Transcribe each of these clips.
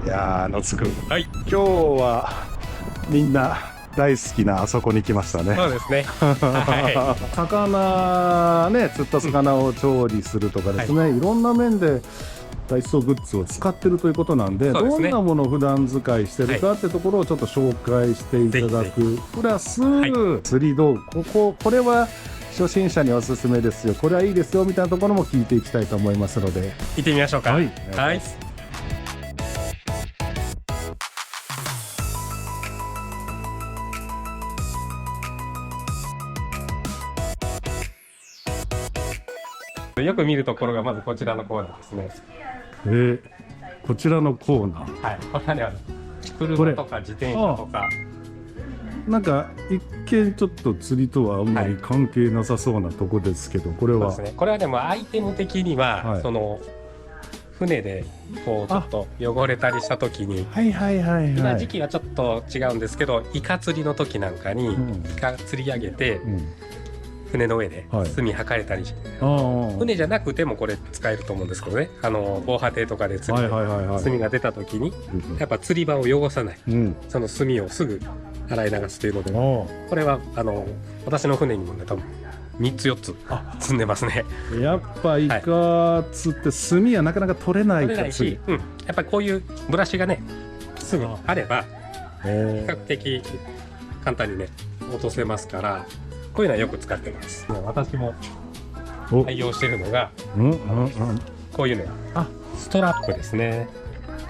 いやー、野津くん、はい。今日はみんな大好きなあそこに来ましたね。そうですね。は魚ね、釣った魚を調理するとかですね、いろんな面でダイソーグッズを使ってるということなんで、そうですねどんなものを普段使いしてるかってところをちょっと紹介していただぜくプラス、は釣り道具、これは初心者におすすめですよ、これはいいですよみたいなところも聞いていきたいと思いますので、い。行ってみましょうか。はいはい。よく見るところがまずこちらのコーナーですね。こちらのコーナー、はい。これはね、車とか自転車とか。なんか一見ちょっと釣りとはあんまり関係なさそうなとこですけど、これはそうですね。これはでもアイテム的には、はいその船でこうちょっと汚れたりした時に、はいはいはいはい、今時期はちょっと違うんですけど、イカ釣りの時なんかに、イカ釣り上げて、船の上ではい炭はかれたりして、あ船じゃなくてもこれ使えると思うんですけどね、防波堤とかで釣り、はいはいはいはい、炭が出た時にやっぱ釣り場を汚さない、その炭をすぐ洗い流すというので、これは私の船にもね多分3つ4つ積んでますね。やっぱイカ釣って炭はなかなか取れない取れないし、やっぱりこういうブラシがねすぐあれば比較的簡単にね落とせますから、こういうのはよく使ってます。私も愛用しているのがこういうね、ストラップですね。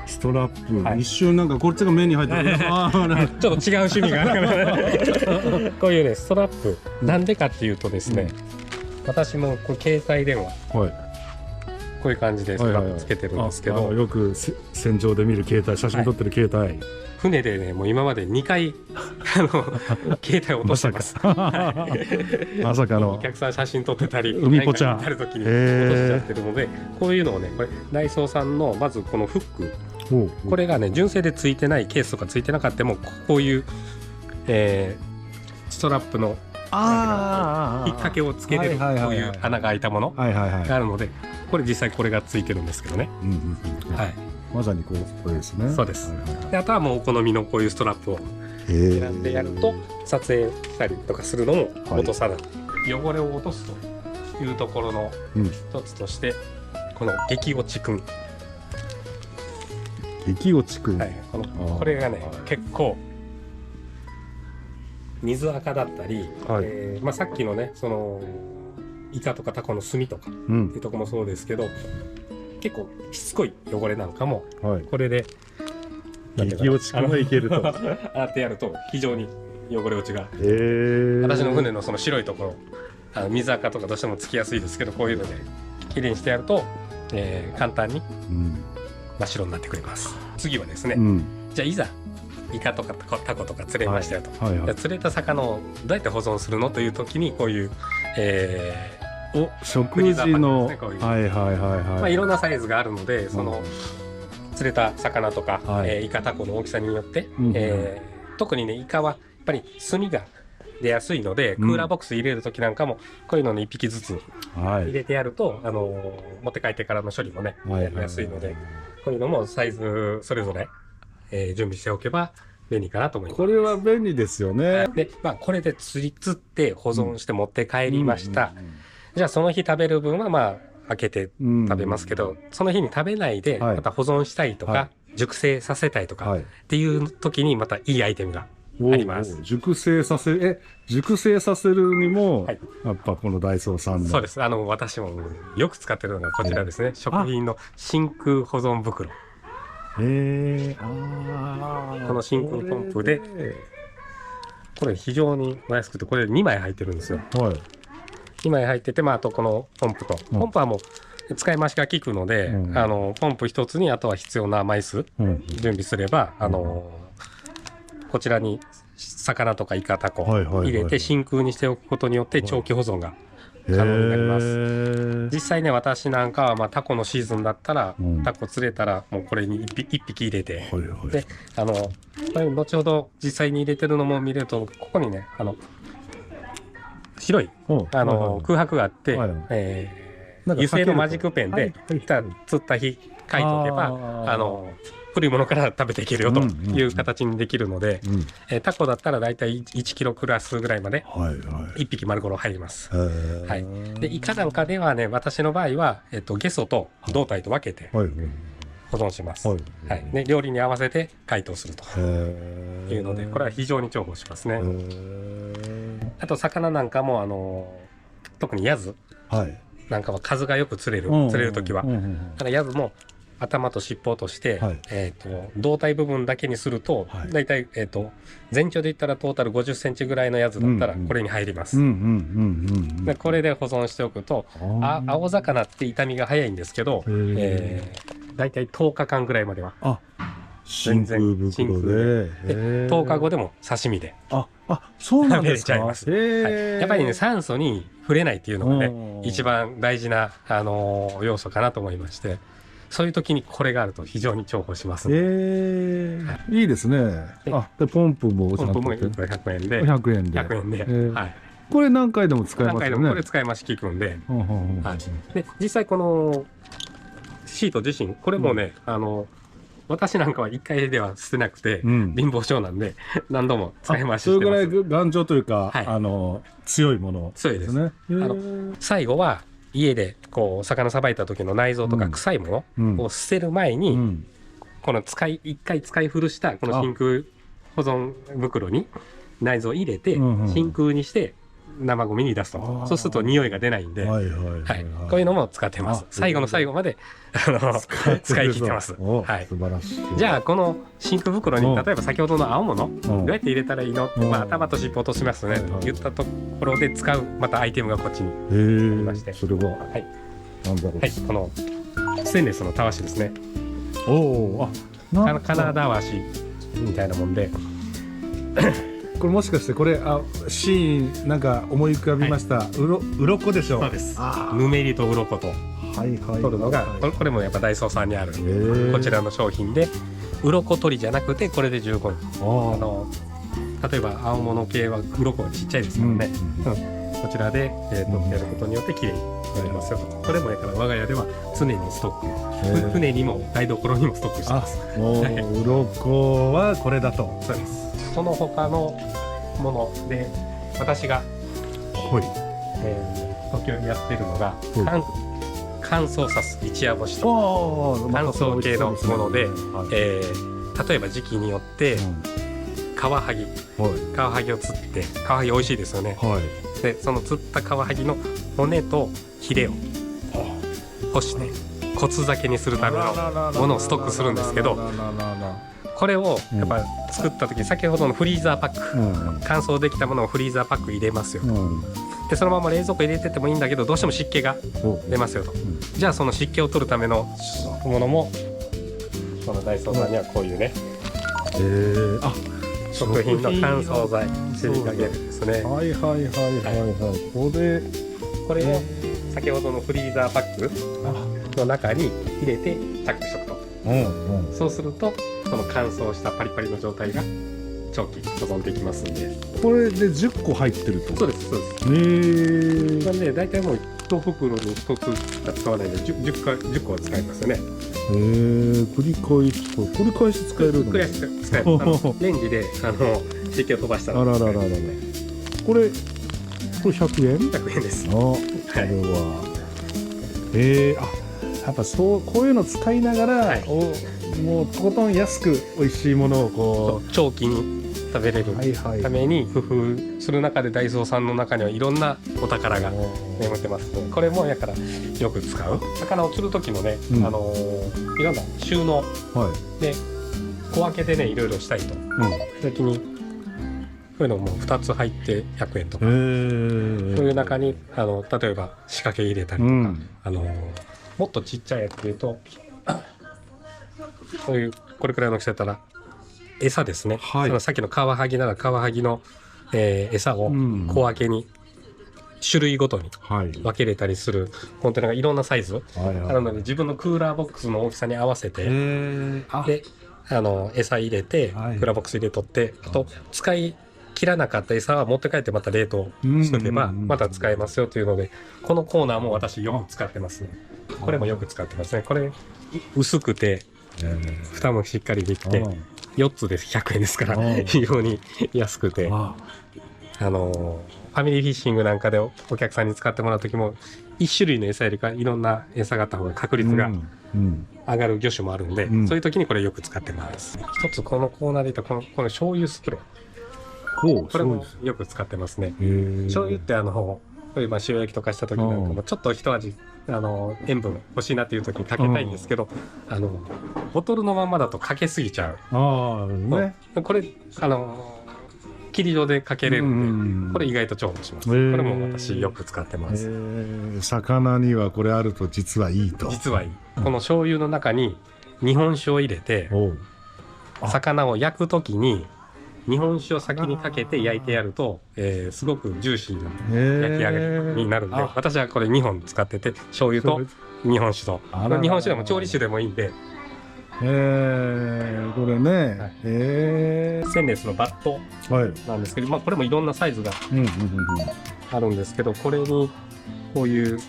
ストラップ、一瞬なんかこっちが目に入ってるちょっと違う趣味があるこういうねストラップ、なんでかっていうとですね、私もこう携帯電話、こういう感じでストラップつけてるんですけど、よく戦場で見る携帯、写真撮ってる携帯、船でねもう今まで2回携帯落としてます。まさかのお客さん写真撮ってたり海ぽちゃんある時に落としちゃってるので、こういうのをね、これダイソーさんのまずこのフック、これがね純正でついてないケースとかついてなかったもこういう、ストラップの引っ掛けをつけれるこういう穴が開いたものがあるので、これ実際これがついてるんですけどね。まさにこれですね。そうです。であとはもうお好みのこういうストラップを選んでやると撮影したりとかするのも落とさない、汚れを落とすというところの一つとして、この激落ちくん、激落ちくん、これがね結構水垢だったり、さっきのねそのイカとかタコの炭とかっていうところもそうですけど、結構しつこい汚れなんかもこれで激落ちくんがいけると洗ってやると非常に汚れ落ちが、私の船のその白いところ、水垢とかどうしてもつきやすいですけど、こういうのできれいにしてやると、簡単に真っ白になってくれます。次はですね、じゃあいざイカとかタコとか釣れましたよと、釣れた魚をどうやって保存するのという時にこういう、食事のいろんなサイズがあるので、その釣れた魚とか、イカタコの大きさによって、特にねイカはやっぱり炭が出やすいので、クーラーボックス入れる時なんかもこういうのに1匹ずつ入れてやると、持って帰ってからの処理もねやりやすいので、こういうのもサイズそれぞれ、準備しておけば便利かなと思います。これは便利ですよね。で、これで釣って保存して持って帰りました。じゃあその日食べる分は開けて食べますけど、その日に食べないでまた保存したいとか、熟成させたいとかっていう時にまたいいアイテムがあります。熟成させるにも、やっぱこのダイソーさんの。そうです。私もよく使ってるのがこちらですね。食品の真空保存袋。この真空ポンプで、これ非常に安くて、これ2枚入ってるんですよ。2枚入ってて、あとこのポンプと、ポンプはもう使い回しが効くので、ポンプ1つにあとは必要な枚数準備すれば、こちらに魚とかイカタコ入れて真空にしておくことによって長期保存が可能になります。実際ね、私なんかはタコのシーズンだったら、タコ釣れたらもうこれに1匹入れて、でこれ後ほど実際に入れてるのも見れると、ここにね白い空白があって、油性のマジックペンで釣った日書いておけば、古いものから食べていけるよという形にできるので、タコだったら大体1キロクラスぐらいまで1匹丸ごろ入ります。はい、でイカなんかではね、私の場合は、ゲソと胴体と分けて保存します。はい、で料理に合わせて解凍するというので、これは非常に重宝しますね。あと魚なんかも特にヤズなんかは数がよく釣れる時は、ただヤズも頭と尻尾をとして、胴体部分だけにすると、だいたい全長で言ったらトータル50センチぐらいのやつだったらこれに入ります。でこれで保存しておくと、青魚って傷みが早いんですけど、だいたい10日間ぐらいまでは真空袋で10日後でも刺身でそうなん食べれですか。ちゃいます。やっぱりね、酸素に触れないっていうのがね、一番大事な要素かなと思いまして、そういう時にこれがあると非常に重宝します。いいですね。でポンプもポンプも100円で100円で100円で、はい、これ何回でも使えますよね。何回でもこれ使い回し効くんで、で実際このシート自身これもね、私なんかは1回では捨てなくて、貧乏症なんで何度も使い回ししてます。それぐらい頑丈というか、強いものですね。最後は家でこう魚さばいた時の内臓とか臭いものを捨てる前に、この1回使い古したこの真空保存袋に内臓を入れて真空にして生ゴミに出すと、そうすると匂いが出ないんで、こういうのも使ってます。最後の最後まで使い切ってます。素晴らしい。じゃあこの真空袋に例えば先ほどの青物どうやって入れたらいいのって、頭と尻尾落としますねと言ったところで使うまたアイテムがこっちにありまして、それは何だろう。このステンレスのたわしですね。カナダワシみたいなもんでこれもしかしてこれシーンなんか思い浮かびました。鱗でしょ。そうです。ぬめりと鱗と取るのが、これもやっぱダイソーさんにあるこちらの商品で、鱗取りじゃなくてこれで十分。例えば青物系は鱗がちっちゃいですからね、こちらで取ってやることによって綺麗になりますよと。これもやから我が家では常にストック、船にも台所にもストックしてます。鱗はこれだと。そうです。その他のもので私が時折やってるのが乾燥さす一夜干しと乾燥系のもので、例えば時期によってカワハギを釣って、カワハギ美味しいですよね。でその釣ったカワハギの骨とヒレを干して骨酒にするためのものをストックするんですけど、これをやっぱ作った時、先ほどのフリーザーパック、乾燥できたものをフリーザーパック入れますよ、でそのまま冷蔵庫入れててもいいんだけど、どうしても湿気が出ますよと。じゃあその湿気を取るためのものもこのダイソーさんにはこういうね、食品の乾燥剤シリカゲルですね。これを先ほどのフリーザーパックの中に入れてチャックしておくと、そうするとその乾燥したパリパリの状態が長期保存できますんで。これで10個入ってると。そうですそうです。なんで大体もう1袋に1つしか使わないので 10個は使いますよね。繰り返し使えるの。繰り返し使える。レンジで湿気を飛ばしたら。これ100円？100円です。これはやっぱこういうの使いながら、もうとことん安く美味しいものをこう長期に食べれるために工夫する中で、ダイソーさんの中にはいろんなお宝が眠ってますので、これもやからよく使う。魚を釣る時のね、いろんな収納で小分けでねいろいろしたいと、時にこういうのも2つ入って100円とか、そういう中に例えば仕掛け入れたりとか、もっとちっちゃいやつでいうとそういうこれくらいの大きさだったら餌ですね、そのさっきのカワハギならカワハギの、餌を小分けに種類ごとに分けれたりするコンテナがいろんなサイズあるので、自分のクーラーボックスの大きさに合わせて、で餌入れてクーラーボックス入れとって、あと使い切らなかった餌は持って帰ってまた冷凍しとけばまた使えますよというので、このコーナーも私よく使ってますね。これもよく使ってますね。これ薄くて蓋もしっかりできて4つで100円ですからうん非常に安くて、ファミリーフィッシングなんかでお客さんに使ってもらう時も1種類の餌よりかいろんな餌があった方が確率が上がる魚種もあるんで、そういう時にこれよく使ってます。一つこのコーナーで言ったこの醤油スプレー、これもよく使ってますね。醤油って例えば塩焼きとかした時なんかもちょっと一味塩分欲しいなっていう時にかけたいんですけど、ボトルのままだとかけすぎちゃう。これ霧状でかけれるんで、これ意外と重宝します。これも私よく使ってます。魚にはこれあると実はいいと。実はいい。この醤油の中に日本酒を入れて、魚を焼くときに日本酒を先にかけて焼いてやると、すごくジューシーな焼き上がりになるんで、私はこれ2本使ってて、醤油と日本酒と。日本酒でも調理酒でもいいんで。これね、ステンレスのバットなんですけど、これもいろんなサイズがあるんですけど、これにこういう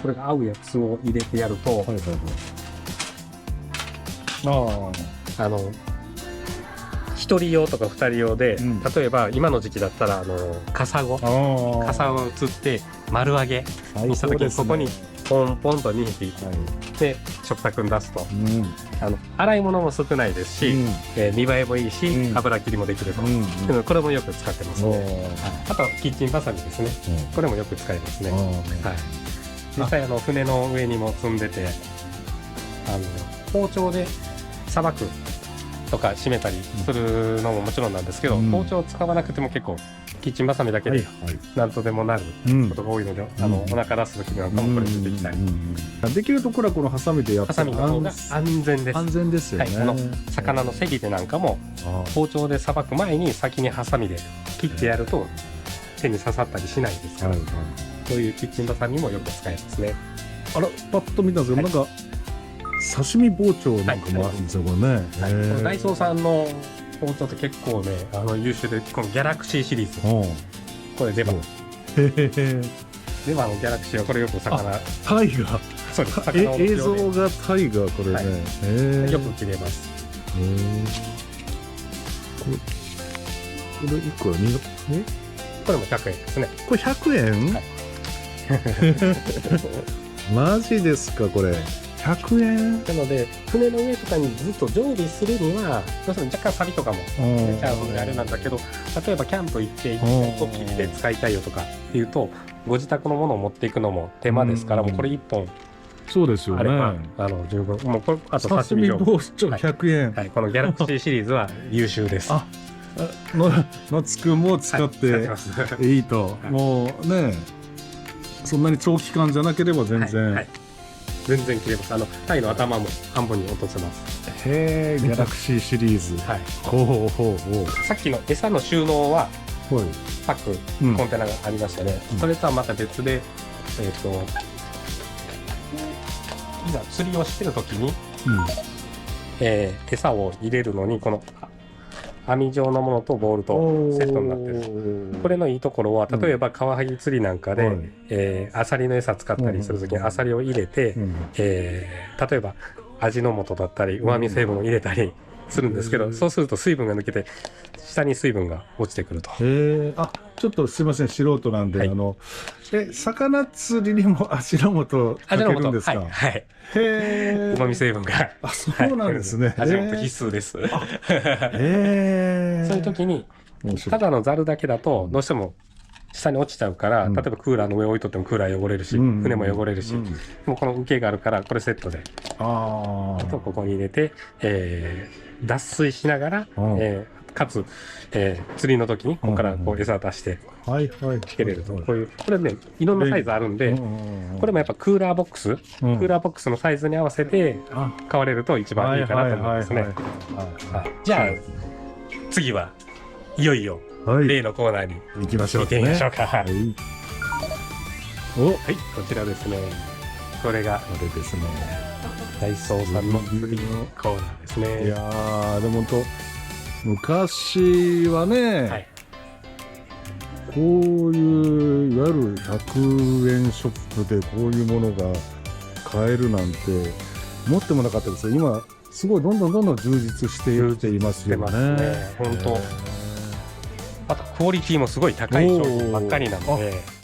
これが合うやつを入れてやると、1人用とか2人用で、例えば今の時期だったらカサゴを釣って丸揚げにした時にここにポンポンと2匹で食卓に出すと、洗い物も少ないですし、見栄えもいいし、油切りもできると、これもよく使ってますね。あとキッチンバサミですね、これもよく使いますね。実際船の上にも積んでて、包丁でさばくとか締めたりするのももちろんなんですけど、包丁を使わなくても結構キッチンバサミだけで何とでもなることが多いので、お腹出す時なんかもこれでできたり、できるところはこのハサミでやったハサミの方が安全です。安全ですよね。この魚の背びれなんかも包丁でさばく前に先にハサミで切ってやると手に刺さったりしないですから、そういうキッチンバサミもよく使えますね。パッと見たんですけど、なんか刺身包丁なんかもあるんですよ、これね。ダイソーさんの包丁って結構ね優秀で、このギャラクシーシリーズ、これレバーのギャラクシーはこれよく魚、タイガー、そうです、映像がタイガー、これね、よく切れます。これ1個は2、これも100円ですね。これ100円？マジですか、これ100円？なので船の上とかにずっと常備するにはどうしても若干サビとかも出ちゃうのであれなんだけど、例えばキャンプ行って1個切って使いたいよとかっていうと、ご自宅のものを持っていくのも手間ですから、もうこれ1本そうですよね、十分。もうこれあと刺身包丁100円、このギャラクシーシリーズは優秀です。のつくんも使っていいと、もうね、そんなに長期間じゃなければ全然全然切れます。タイの頭も半分に落とせます。へえ、ギャラクシーシリーズ。さっきの餌の収納はパック、コンテナがありましたね。それとはまた別で、いざ釣りをしてる時に、餌を入れるのにこの網状のものとボールとセットになってる。これのいいところは、例えばカワハギ釣りなんかで、アサリの餌使ったりするときにアサリを入れて、例えば味の素だったりうまみ成分を入れたりするんですけど、そうすると水分が抜けて下に水分が落ちてくると。ちょっとすいません、素人なんで、魚釣りにも味の素かけるんですか？うまみ成分が。そうなんですね。味の素必須です。そういう時にただのザルだけだとどうしても下に落ちちゃうから、例えばクーラーの上置いとってもクーラー汚れるし、船も汚れるし、もうこの受けがあるからこれセットで、あとここに入れて、脱水しながら、かつ、釣りの時にここからこう餌を出してつけれると、これねいろんなサイズあるんで、これもやっぱクーラーボックスのサイズに合わせて買われると一番いいかなと思いますね。じゃあ次はいよいよ例のコーナーに行きましょう。見てみましょうか。はい、こちらですね。これがダイソーさんの釣りのコーナーですね。いやー、でも本当昔はね、こういういわゆる100円ショップでこういうものが買えるなんて持ってもなかったですよ。今すごいどんどん充実していっていますよね。本当。あとクオリティもすごい高い商品ばっかりなので。